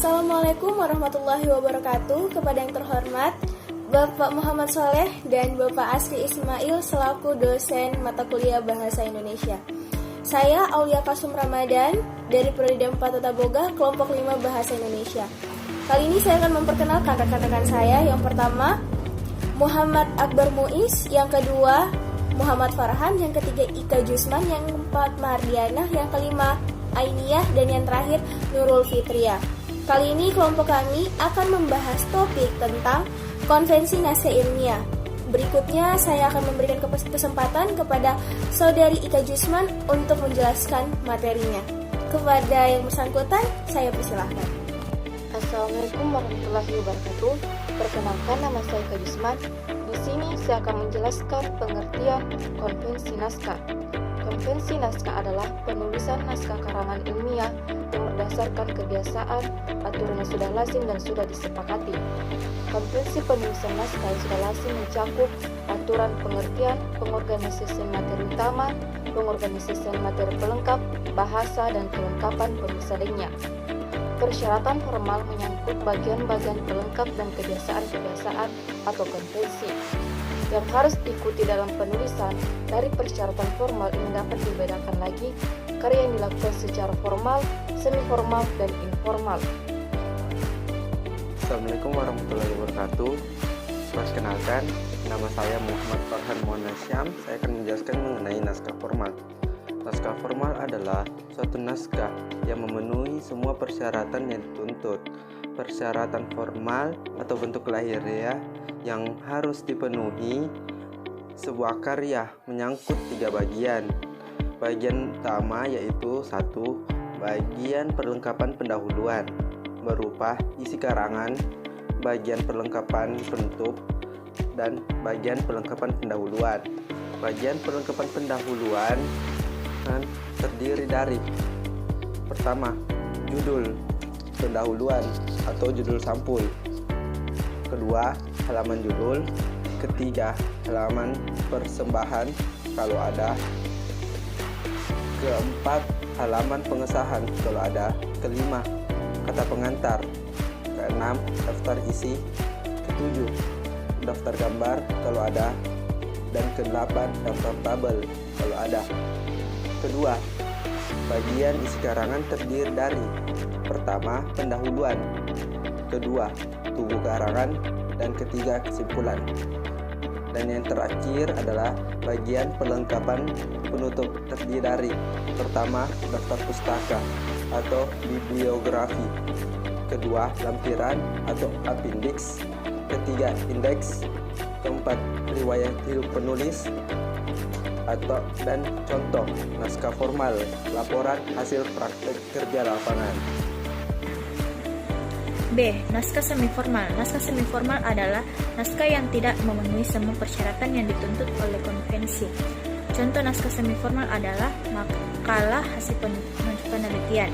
Assalamualaikum warahmatullahi wabarakatuh. Kepada yang terhormat Bapak Muhammad Soleh dan Bapak Asri Ismail selaku dosen mata kuliah Bahasa Indonesia. Saya Aulia Kasum Ramadan dari Prodi 4 Tata Boga, kelompok 5 Bahasa Indonesia. Kali ini saya akan memperkenalkan rekan-rekan saya. Yang pertama, Muhammad Akbar Muiz. Yang kedua, Muhammad Farhan. Yang ketiga, Ika Jusman. Yang keempat, Mardiana. Yang kelima, Ainiyah. Dan yang terakhir, Nurul Fitria. Kali ini kelompok kami akan membahas topik tentang konvensi naskah ilmiah. Berikutnya saya akan memberikan kesempatan kepada Saudari Ika Jusman untuk menjelaskan materinya. Kepada yang bersangkutan, saya persilahkan. Assalamualaikum warahmatullahi wabarakatuh. Perkenalkan, nama saya Ika Jusman. Di sini saya akan menjelaskan pengertian konvensi naskah. Konvensi naskah adalah penulisan naskah karangan ilmiah yang berdasarkan kebiasaan, aturan yang sudah lazim dan sudah disepakati. Konvensi penulisan naskah yang sudah lazim mencakup aturan pengertian, pengorganisasian materi utama, pengorganisasian materi pelengkap, bahasa, dan kelengkapan penulisan lainnya. Persyaratan formal menyangkut bagian-bagian pelengkap dan kebiasaan-kebiasaan atau konvensi yang harus diikuti dalam penulisan. Dari persyaratan formal ini dapat dibedakan lagi karya yang dilakukan secara formal, semi-formal, dan informal. Assalamualaikum warahmatullahi wabarakatuh. Perkenalkan, nama saya Muhammad Farhan Muannasyam. Saya akan menjelaskan mengenai naskah formal. Naskah formal adalah suatu naskah yang memenuhi semua persyaratan yang dituntut. Persyaratan formal atau bentuk lahiriah yang harus dipenuhi sebuah karya menyangkut 3 bagian. Bagian utama yaitu 1. Bagian perlengkapan pendahuluan berupa isi karangan, bagian perlengkapan penutup, dan bagian perlengkapan pendahuluan. Bagian perlengkapan pendahuluan terdiri dari pertama, judul pendahuluan atau judul sampul. Kedua, halaman judul. Ketiga, halaman persembahan kalau ada. Keempat, halaman pengesahan kalau ada. Kelima, kata pengantar. Keenam, daftar isi. Ketujuh, daftar gambar kalau ada. Dan kedelapan, daftar tabel kalau ada. Kedua, bagian isi karangan terdiri dari pertama, pendahuluan. Kedua, tubuh karangan. Dan ketiga, kesimpulan. Dan yang terakhir adalah bagian perlengkapan penutup terdiri dari pertama, daftar pustaka atau bibliografi. Kedua, lampiran atau appendix. Ketiga, indeks. Keempat, riwayat hidup penulis dan contoh naskah formal, laporan hasil praktek kerja lapangan. B. Naskah semiformal. Naskah semiformal adalah naskah yang tidak memenuhi semua persyaratan yang dituntut oleh konvensi. Contoh naskah semiformal adalah makalah hasil penelitian.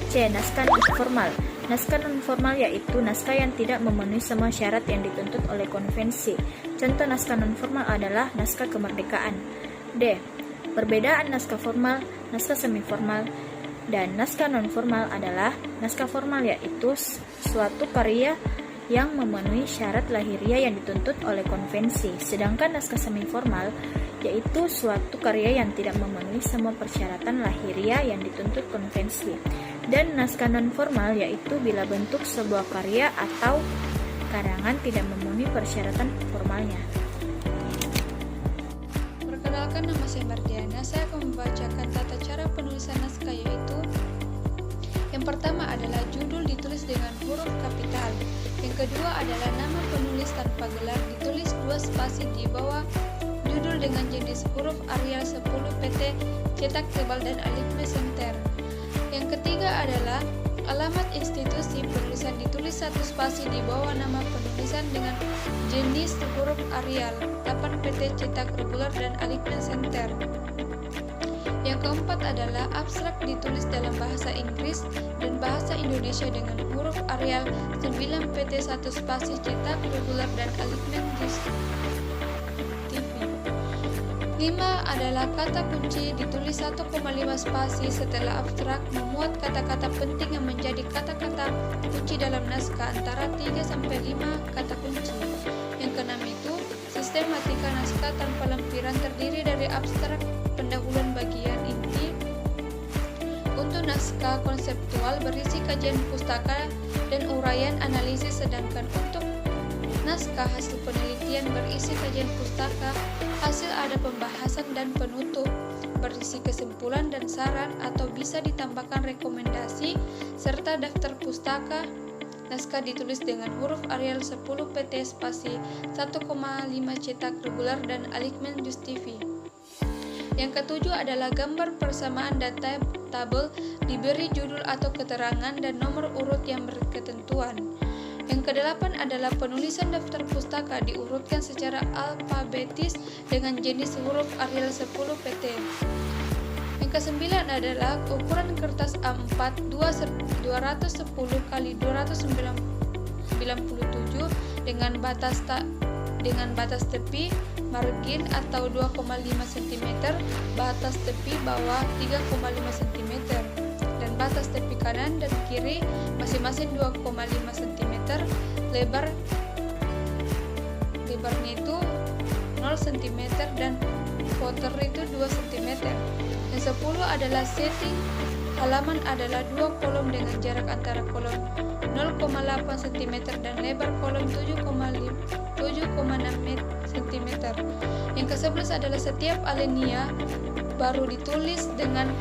C. Naskah non-formal. Naskah non-formal yaitu naskah yang tidak memenuhi semua syarat yang dituntut oleh konvensi. Contoh naskah non-formal adalah naskah kemerdekaan. D. Perbedaan naskah formal, naskah semiformal, dan naskah non-formal adalah naskah formal yaitu suatu karya yang memenuhi syarat lahiriah yang dituntut oleh konvensi. Sedangkan naskah semiformal yaitu suatu karya yang tidak memenuhi semua persyaratan lahiriah yang dituntut konvensi. Dan naskah non-formal yaitu bila bentuk sebuah karya atau karangan tidak memenuhi persyaratan formalnya. Perkenalkan, nama saya Mardiana. Saya akan membacakan tata cara penulisan naskah, yaitu yang pertama adalah judul ditulis dengan huruf kapital. Yang kedua adalah nama penulis tanpa gelar ditulis 2 spasi di bawah judul dengan jenis huruf Arial 10 PT cetak tebal dan alif mesenter. Yang ketiga adalah alamat institusi penulisan ditulis 1 spasi di bawah nama penulisan dengan jenis huruf Arial 8 PT cetak reguler dan alif mesenter. Yang keempat adalah abstrak ditulis dalam bahasa Inggris dan bahasa Indonesia dengan huruf Arial 9 PT 1 spasi cetak reguler dan alif mesenter. 5 adalah kata kunci ditulis 1,5 spasi setelah abstrak, memuat kata-kata penting yang menjadi kata-kata kunci dalam naskah antara 3-5 kata kunci. Yang keenam itu sistematika naskah tanpa lampiran terdiri dari abstrak, pendahuluan bagian inti. Untuk naskah konseptual berisi kajian pustaka dan uraian analisis, sedangkan untuk naskah hasil penelitian berisi kajian pustaka, hasil ada pembahasan dan penutup, berisi kesimpulan dan saran atau bisa ditambahkan rekomendasi, serta daftar pustaka. Naskah ditulis dengan huruf Arial 10 PT spasi 1,5 cetak regular dan alignement justifi. Yang ketujuh adalah gambar persamaan data tabel diberi judul atau keterangan dan nomor urut yang berketentuan. Yang kedelapan adalah penulisan daftar pustaka diurutkan secara alfabetis dengan jenis huruf Arial 10 PT. Yang kesembilan adalah ukuran kertas A4 210 x 297 dengan batas tepi margin atau 2,5 cm, batas tepi bawah 3,5 cm, dan batas tepi kanan dan kiri masing-masing 2,5 cm, lebarnya itu 0 cm dan footer itu 2 cm. Yang 10 adalah setting halaman adalah 2 kolom dengan jarak antara kolom 0,8 cm dan lebar kolom 7,6 cm. Yang ke-11 adalah setiap alinea baru ditulis dengan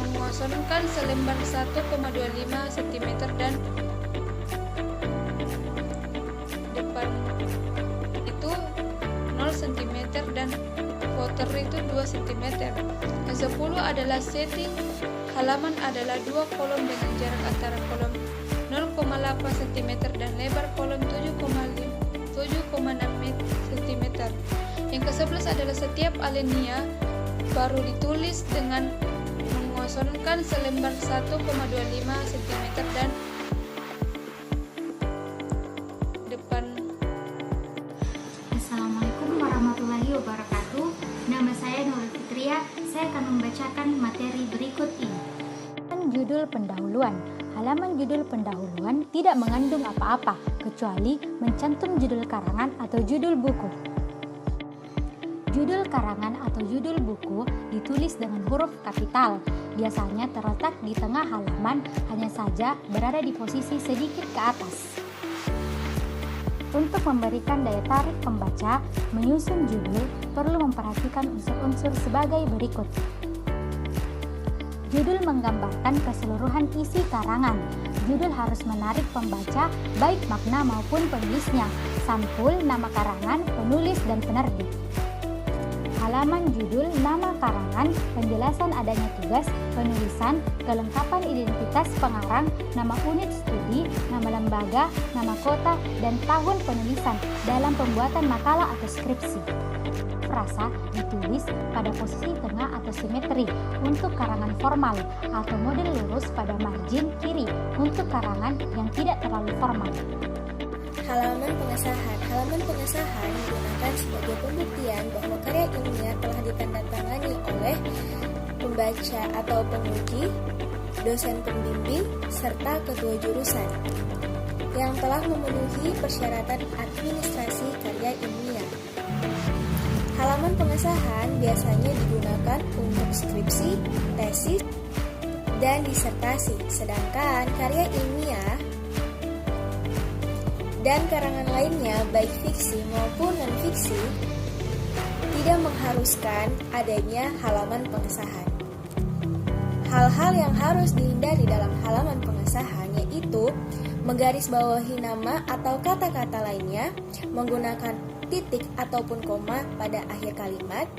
mengosongkan selembar 1,25 cm dan depan itu 0 cm dan footer itu 2 cm. Yang 10 adalah setting halaman adalah 2 kolom dengan jarak antara kolom 0,8 cm dan lebar kolom 7,6 cm. Yang ke-11 adalah setiap alinea baru ditulis dengan mengosongkan selembar 1,25 cm dan depan. Assalamualaikum warahmatullahi wabarakatuh. Nama saya Nurul Fitria. Saya akan membacakan materi berikut ini. Judul pendahuluan. Halaman judul pendahuluan tidak mengandung apa-apa kecuali mencantum judul karangan atau judul buku. Judul karangan atau judul buku ditulis dengan huruf kapital. Biasanya terletak di tengah halaman, hanya saja berada di posisi sedikit ke atas. Untuk memberikan daya tarik pembaca, menyusun judul perlu memperhatikan unsur-unsur sebagai berikut. Judul menggambarkan keseluruhan isi karangan. Judul harus menarik pembaca, baik makna maupun penulisnya. Sampul, nama karangan, penulis, dan penerbit. Halaman judul, nama karangan, penjelasan adanya tugas, penulisan, kelengkapan identitas pengarang, nama unit studi, nama lembaga, nama kota, dan tahun penulisan dalam pembuatan makalah atau skripsi. Frasa ditulis pada posisi tengah atau simetri untuk karangan formal atau model lurus pada margin kiri untuk karangan yang tidak terlalu formal. Halaman pengesahan. Halaman pengesahan digunakan sebagai pembuktian bahwa karya ilmiah telah ditandatangani oleh pembaca atau penguji, dosen pembimbing, serta ketua jurusan yang telah memenuhi persyaratan administrasi karya ilmiah. Halaman pengesahan biasanya digunakan untuk skripsi, tesis, dan disertasi, sedangkan karya ilmiah dan karangan lainnya, baik fiksi maupun non-fiksi, tidak mengharuskan adanya halaman pengesahan. Hal-hal yang harus dihindari dalam halaman pengesahan yaitu menggarisbawahi nama atau kata-kata lainnya, menggunakan titik ataupun koma pada akhir kalimat,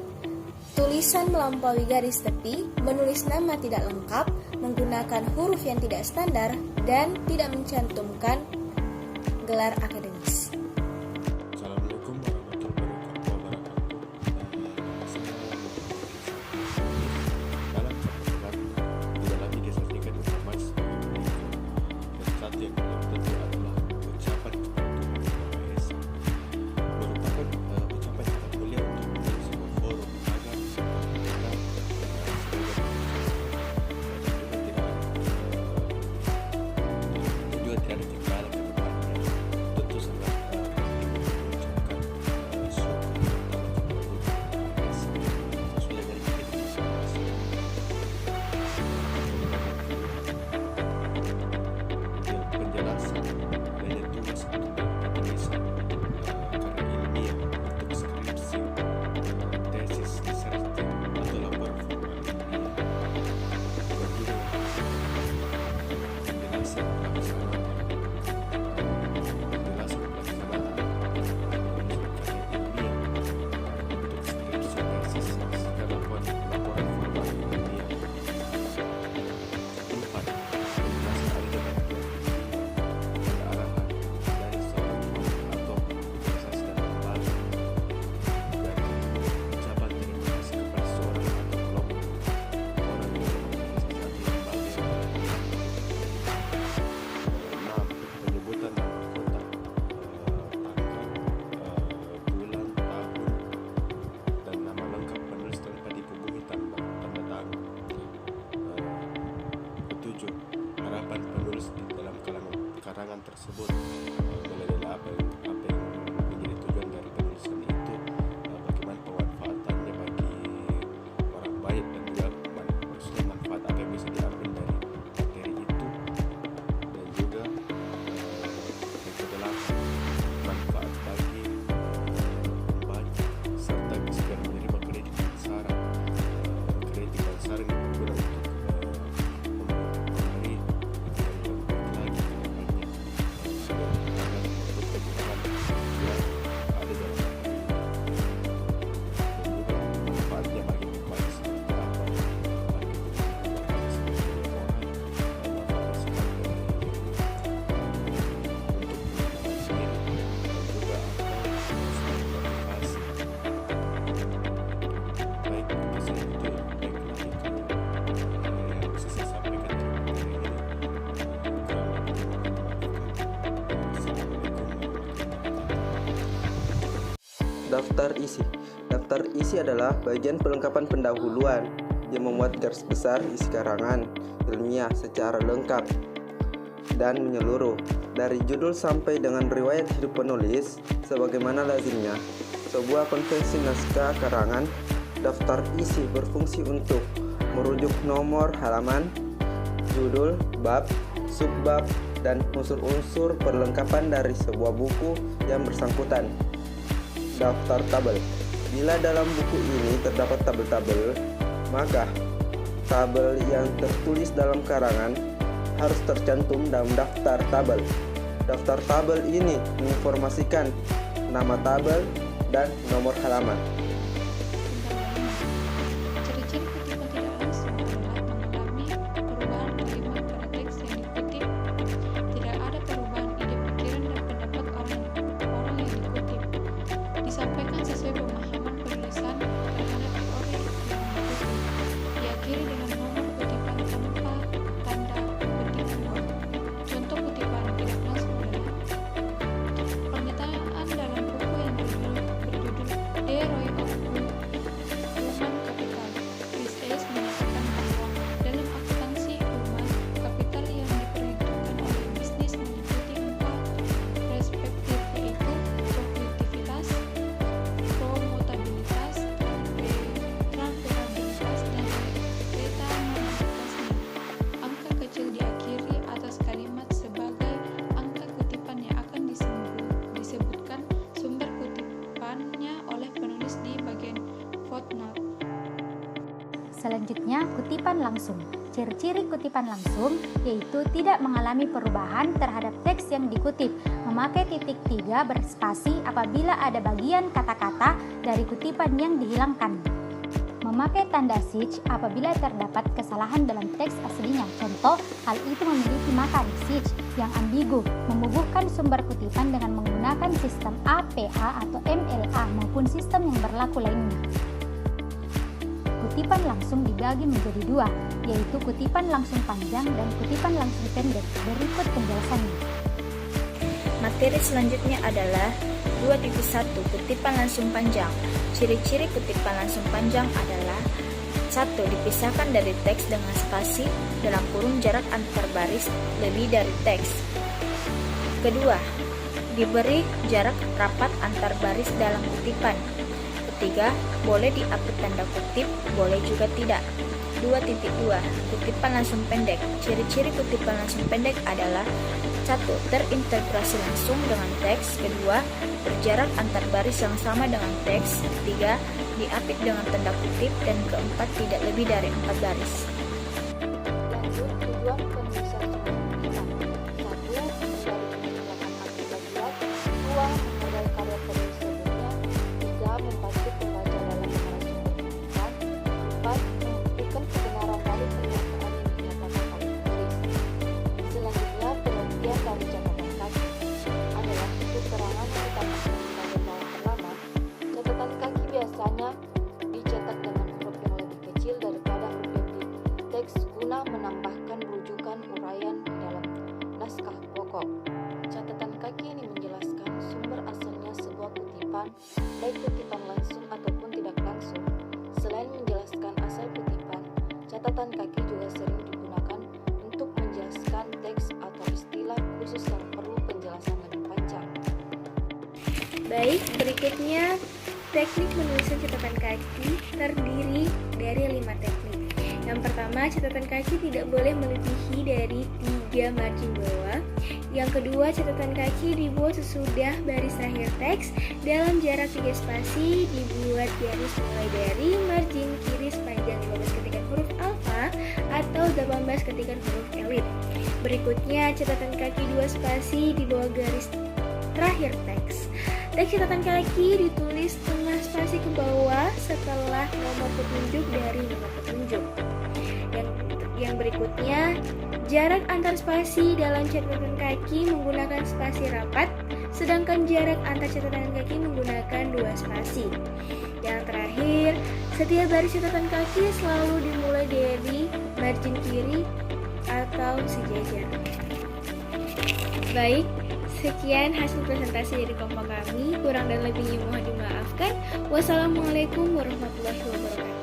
tulisan melampaui garis tepi, menulis nama tidak lengkap, menggunakan huruf yang tidak standar, dan tidak mencantumkan gelar akademis. Assalamualaikum warahmatullahi wabarakatuh. Dalam pertemuan tidak lagi disampaikan informasi dan satu yang belum tentu adalah ucapan kepada Tuhan Yang Maha Esa. Merupakan ucapan kata mulia untuk menjadi sebuah forum agar karangan tersebut, dalil-dalil apa yang menjadi tujuan dari penulisan itu, bagaimana pemanfaatannya bagi orang baik, dan juga maksudnya manfaat apa yang bisa diambil dari materi itu, dan juga yang kedelapan, manfaat bagi pembaca serta kesediaan menerima kritik dan saran yang berguna untuk memberi yang lebih baik lagi ke depannya, agar untuk kebutuhan yang ada dalam materi ini, dan juga manfaatnya bagi pembaca seperti apa, bagi pembaca sebagai orang, manfaat sebagai untuk pengembangan diri, dan juga atau sebagai motivasi, baik kesan itu baik lagi ke yang bisa saya sampaikan di materi ini. Kurang lebih mohon dimaafkan. Assalamualaikum warahmatullahi wabarakatuh. Daftar isi. Daftar isi adalah bagian pelengkapan pendahuluan yang memuat garis besar isi karangan ilmiah secara lengkap dan menyeluruh dari judul sampai dengan riwayat hidup penulis. Sebagaimana lazimnya sebuah konvensi naskah karangan, daftar isi berfungsi untuk merujuk nomor halaman, judul, bab, subbab, dan unsur-unsur perlengkapan dari sebuah buku yang bersangkutan. Daftar tabel. Bila dalam buku ini terdapat tabel-tabel, maka tabel yang tertulis dalam karangan harus tercantum dalam daftar tabel. Daftar tabel ini menginformasikan nama tabel dan nomor halaman. Ciri-ciri kutipan tidak langsung adalah mengalami perubahan kalimat pada teks yang dikutip. Tidak ada perubahan ide, pikiran, dan pendapat orang yang dikutip. Disampaikan sesuai pemahaman penulisan terhadap teori yang dikutip. Diakhiri dengan nomor kutipan tanpa tanda petik dua. Contoh kutipan tidak langsung adalah pernyataan dalam buku yang berjudul The Roy of Human Capital. Chris Hayes menyatakan bahwa dalam akuntansi human capital yang diperhitungkan oleh bisnis meliputi 4 perspektif, yaitu produktivitas, promotabilitas, transferabilitas, dan returnabilitasnya. Angka kecil diakhiri atas kalimat sebagai angka kutipan yang akan disebutkan sumber kutipannya oleh penulis di bagian footnote. Selanjutnya, kutipan langsung. Ciri-ciri kutipan langsung yaitu tidak mengalami perubahan terhadap teks yang dikutip, memakai titik 3 berspasi apabila ada bagian kata-kata dari kutipan yang dihilangkan, memakai tanda sich apabila terdapat kesalahan dalam teks aslinya. Contoh, hal itu memiliki makna sich yang ambigu, membubuhkan sumber kutipan dengan menggunakan sistem APA atau MLA maupun sistem yang berlaku lainnya. Kutipan langsung dibagi menjadi dua, yaitu kutipan langsung panjang dan kutipan langsung pendek. Berikut penjelasannya. Materi selanjutnya adalah 2.1 kutipan langsung panjang. Ciri-ciri kutipan langsung panjang adalah 1. Dipisahkan dari teks dengan spasi dalam kurung jarak antar baris lebih dari teks. Kedua, diberi jarak rapat antar baris dalam kutipan. Ketiga, boleh diapit tanda kutip, boleh juga tidak. 2.2 Kutipan langsung pendek. Ciri-ciri kutipan langsung pendek adalah 1. Terintegrasi langsung dengan teks. Kedua, berjarak antar baris yang sama dengan teks. 3. Diapit dengan tanda kutip. Dan keempat, tidak lebih dari 4 baris. Lanjut, tujuan penulisan sumber kutipan. 1. Menghindari peninggalan arti plagiat. 2. Menghargai karya penulis sebelumnya. 3. Membantu pembaca dalam mengenal sumber kutipan. 4. Membuktikan kebenaran dari pernyataan yang dinyatakan oleh penulis. Selanjutnya, pengertian dari catatan kaki adalah keterangan yang ditambahkan di bagian bawah halaman. Catatan kaki biasanya dicetak dengan huruf yang lebih kecil daripada huruf yang di teks guna menambahkan rujukan uraian dalam naskah pokok. Catatan kaki ini menjelaskan sumber asalnya sebuah kutipan, baik kutipan langsung ataupun tidak langsung. Selain menjelaskan asal kutipan, catatan kaki juga sering digunakan untuk menjelaskan teks atau istilah khusus yang Baik, berikutnya teknik penulisan catatan kaki terdiri dari 5 teknik. Yang pertama, catatan kaki tidak boleh melebihi dari 3 margin bawah. Yang kedua, catatan kaki dibuat sesudah baris akhir teks dalam jarak 3 spasi, dibuat garis mulai dari margin kiri sepanjang 15 ketikan huruf alfa atau 18 ketikan huruf elip. Berikutnya, catatan kaki 2 spasi di bawah garis terakhir teks. Teks catatan kaki ditulis setengah spasi ke bawah setelah nomor petunjuk dari nomor petunjuk. Yang berikutnya, jarak antar spasi dalam catatan kaki menggunakan spasi rapat, sedangkan jarak antar catatan kaki menggunakan 2 spasi. Yang terakhir, setiap baris catatan kaki selalu dimulai dari margin kiri atau sejajar. Baik, sekian hasil presentasi dari kelompok kami. Kurang dan lebihnya mohon dimaafkan. Wassalamualaikum warahmatullahi wabarakatuh.